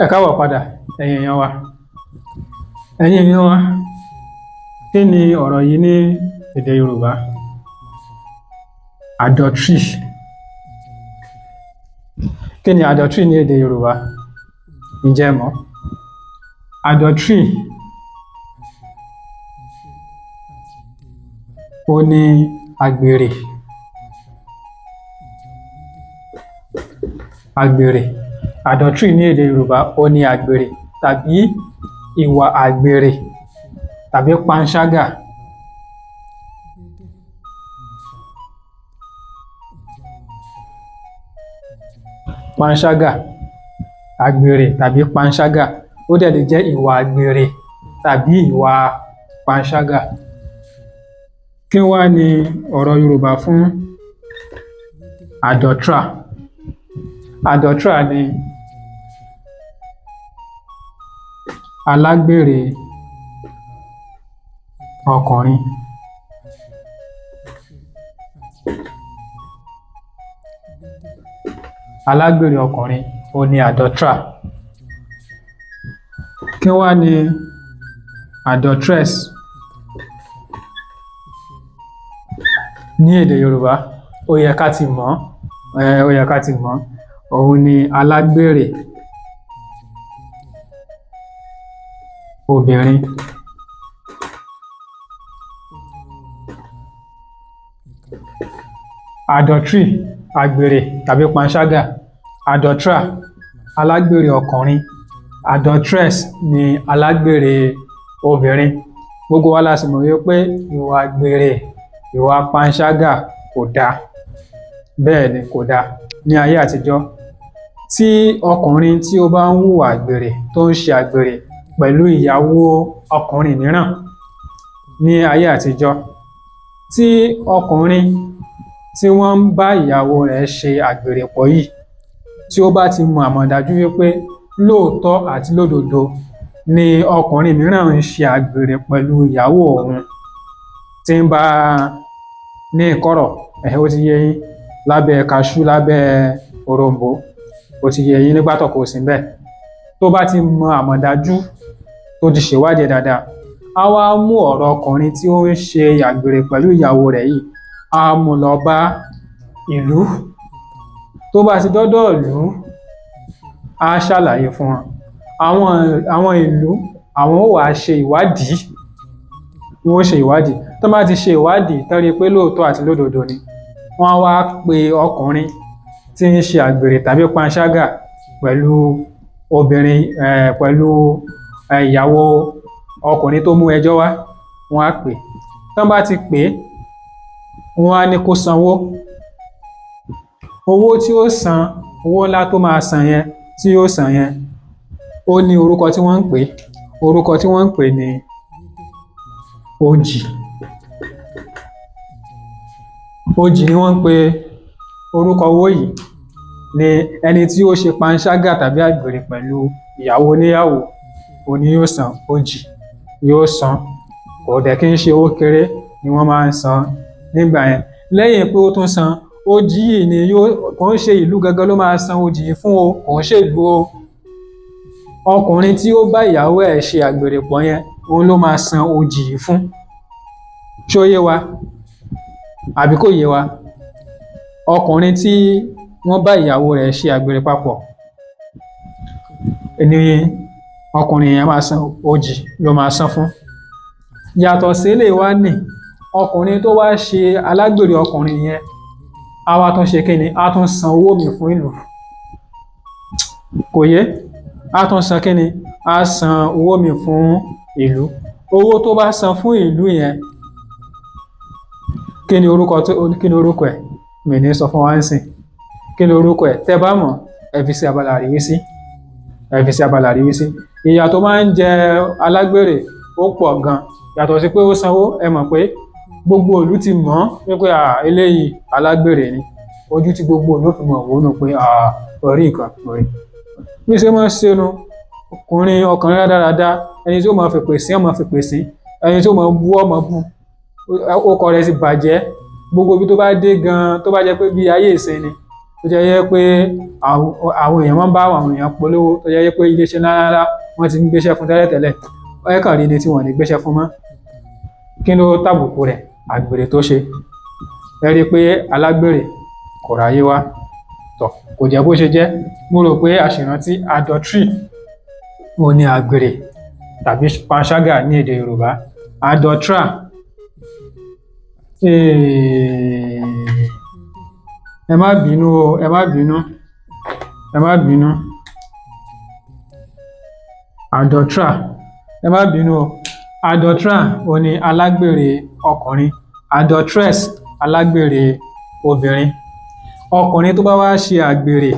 Ẹ káàbọ̀ padà ẹ̀yin èèyàn wa. Ẹ̀yin èèyàn wa, kí ni ọ̀rọ̀ yìí ní èdè Yorùbá? Adultery. Kí ni adultery ní èdè Yorùbá? Ǹjẹ́ ẹ mọ̀? Adultery ó ní àgbèrè. Adultery ní èdè Yorùbá ó ní àgbèrè tàbí ìwà àgbèrè tàbí panṣágà. Panṣágà, àgbèrè tàbí panṣágà. Ó dẹ̀ lè jẹ́ ìwà àgbèrè tàbí ìwà panṣágà. Kí wá ni ọ̀rọ̀ Yorùbá fún adulterer? Adulterer ni alágbèrè ọkùnrin. Alágbèrè ọkùnrin ó ní adulterer. Kí wá ni adulteress ní èdè Yorùbá? Ó yẹ ká ti mọ̀. Òun ni alágbèrè obìnrin. Adultery, àgbèrè tàbí panṣágà. Adulterer, alágbèrè ọkùnrin. Adulteress ni alágbèrè obìnrin. Gbogbo wa la sì mọ̀ wípé ìwà àgbèrè, ìwà panṣágà kò dáa. Bẹ́ẹ̀ ni, kò dáa. Ní ayé àtijọ́, tí ọkùnrin tí ó bá ń hùwà àgbèrè tó ń ṣe àgbèrè pẹ̀lú ìyàwó ọkùnrin mìíràn ní ayé àtijọ́, tí ọkùnrin tí wọ́n ń bá ìyàwó rẹ̀ ṣe àgbèrè pọ̀ yìí, tí ó bá ti mọ̀ àmọ̀dájú wípé lóòótọ́ àti lódodo ni ọkùnrin mìíràn ń ṣe àgbèrè pẹ̀lú ìyàwó òun, tí ń bá ní ìkọ̀rọ̀, ó ti yé yín, lábẹ́ kaṣú, lábẹ́ òrombó, ó ti yé yín, nígbà tó kò sí bẹ́ẹ̀. Tó bá ti mọ àmọ̀dájú, tó ti ṣèwádìí dáadáa, á wá mú ọ̀rọ̀ ọkùnrin tí ó ń ṣe àgbèrè pẹ̀lú ìyàwó rẹ̀ yìí, á mú lọ bá ìlú. Tó bá ti dọ́dọ̀ ìlú, á ṣàlàyé fún wọn. Àwọn ìlú, àwọn ó wá ṣe ìwádìí. Wọ́n ó ṣe ìwádìí. Tó bá ti ṣe ìwádìí, tó rí pé lóòótọ́ àti lódodo ni, wọ́n á wá pe ọkùnrin tí ń ṣe àgbèrè tàbí panṣágà pẹ̀lú obìnrin, pẹ̀lú ìyàwó ọkùnrin tó mú ẹjọ́ wá. Wọ́n á pè. Tó bá ti pè, wọ́n á ní kó sanwó. Owó tí ó san, owó ńlá tó máa san yẹn, tí ó san yẹn, ó ní orúkọ tí wọ́n ń pè. Orúkọ tí wọ́n ń pè ní òjì. Òjì ni wọ́n ń pe orúkọ owó yìí. Ni ẹni tí ó ṣe panṣágà tàbí àgbèrè pẹ̀lú ìyàwó oníyàwó, òun ni yóò san òjì. Yóò san. Kò dẹ̀ kí ń ṣe owó kéré ni wọ́n máa ń san nígbà yẹn. Lẹ́yìn pé ó tún san òjì yìí, ni kò ń ṣe ìlú gangan ló máa san òjì yìí fún o, kò ń ṣe ìlú o. Ọkùnrin tí ó bá ìyàwó ẹ̀ ṣe àgbèrè pọ̀ yẹn, òun ló máa san òjì yìí fún. Ṣó yé wa? Àbí kò yé wa? Ọkùnrin tí wọ́n bá ìyàwó rẹ̀ ṣe àgbèrè papọ̀ ni ọkùnrin yẹn máa san òjì, ló máa san fún. Yàtọ̀ sí eléyìí wá ní, ọkùnrin tó wá ṣe alágbèrè ọkùnrin yẹn, á wá tún ṣe kíni? Á tún san owó mi fún ìlú. Kò yé? Á tún san kíni? Á san owó mi fún ìlú. Owó tó bá san fún ìlú yẹn, kí ni orúkọ ẹ̀? Mi ní sọ fún wa ń sìn. Kí ni orúkọ ẹ̀? Tẹ́ bá mọ̀, ẹ fi sí abala àríwísí. Ìyà tó máa ń jẹ alágbèrè ó pọ̀ gan. Yàtọ̀ sí pé ó sanwó, ẹ mọ̀ pé gbogbo ìlú ti mọ̀ wípé eléyìí alágbèrè ni. Ojú tí gbogbo ìlú fi mọ̀ wọ́n nù pé orí nǹkan orí. Bí ṣe máa ń ṣe nu, ọkùnrin rádaràda, ẹni tí ó máa fèpè sí, ọmọ fèpè sí, ẹni tí ó máa bú, ọmọ bú. Orúkọ rẹ̀ ti bàjẹ́. Gbogbo ibi tó bá dé gan, tó bá jẹ́ pé bí ayé ìsìn ni, tó jẹ́ pé àwọn èèyàn máa ń bá àwọn èèyàn polówó tó jẹ́ pé iléeṣẹ́ ńláńlá wọ́n ti ń gbéṣẹ́ fún tẹ́lẹ̀tẹ́lẹ̀ ẹ kàn rí ni tí wọ́n ní gbéṣẹ́ fún mọ́. Kí ló tàbùkù rẹ̀? Àgbèrè tó ṣe. Ẹ rí i pé alágbèrè kò ráyé wá. Tọ̀ kò jẹ́ bó ṣe jẹ́. Mo rò pé àṣìrántí adultery òun ni àgbèrè tàbí panṣágà ní èdè Yorùbá. Adulterer ẹ má bínú o, ẹ má bínú, ẹ má bínú. Adulterer ẹ má bínú o. Adulterer òun ni alágbèrè ọkùnrin, adulteress alágbèrè obìnrin. Ọkùnrin tó bá wá ṣe àgbèrè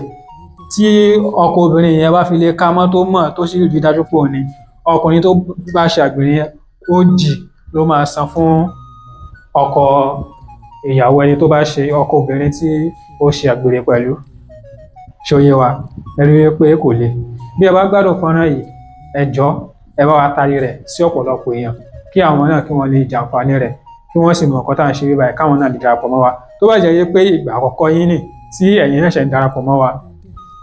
tí ọkọ obìnrin yẹn bá fi lè ká mọ́ tó mọ̀ tó sì rí dájú pé òun ni, ọkùnrin tó bá ṣe àgbèrè yẹn òjì ló máa san fún ọkọ ìyàwó ẹni tó bá ṣe ọkọ obìnrin tí ó ṣe àgbèrè pẹ̀lú. Ṣóyé wa? Ẹ rí i pé kò le. Bí ẹ bá gbádùn fọ́nrán yìí, ẹ jọ̀ọ́ ẹ bá wa tarí rẹ̀ sí ọ̀pọ̀lọpọ̀ èèyàn kí àwọn náà kí wọ́n lè jàǹfààní rẹ̀, kí wọ́n sì mọ̀ nǹkan tá à ń ṣe bíbáyìí káwọn náà lè darapọ̀ mọ́ wa. Tó bá jẹ́ pé ìgbà àkọ́kọ́ yín nì tí ẹ̀yin ṣẹ̀ṣẹ̀ ń darapọ̀ mọ́ wa,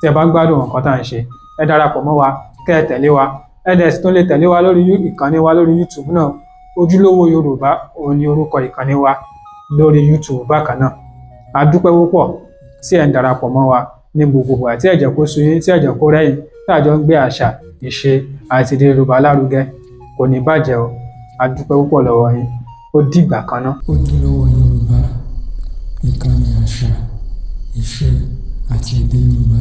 tí ẹ bá gbádùn nǹkan tá à ń ṣe, ẹ darapọ̀ mọ́ wa, kẹ́ ẹ tẹ̀lé wa. Ẹ dẹ̀ sì tún lè tẹ̀lé wa lórí ìkànnì wa lórí YouTube náà. Ojúlówó Yorùbá òun ni orúkọ ìkànnì wa lórí YouTube bákan náà. A dúpẹ́ púpọ̀ tí ẹ̀ ń darapọ̀ mọ́ wa ní gbogbo ìgbà, tí ẹ jẹ́ kó sú yín, tí ẹ jẹ́ kó rẹ́ yín, tí àjọ ń gbé àṣà, ìṣe àti èdè Yorùbá lárugẹ. Kò ní bàjẹ́ o. A dúpẹ́ púpọ̀ lọ́wọ́ yín. Ó dìgbà kan náà. Ojúlówó Yorùbá, ìkànnì àṣà, ìṣe àti èdè Yorùbá.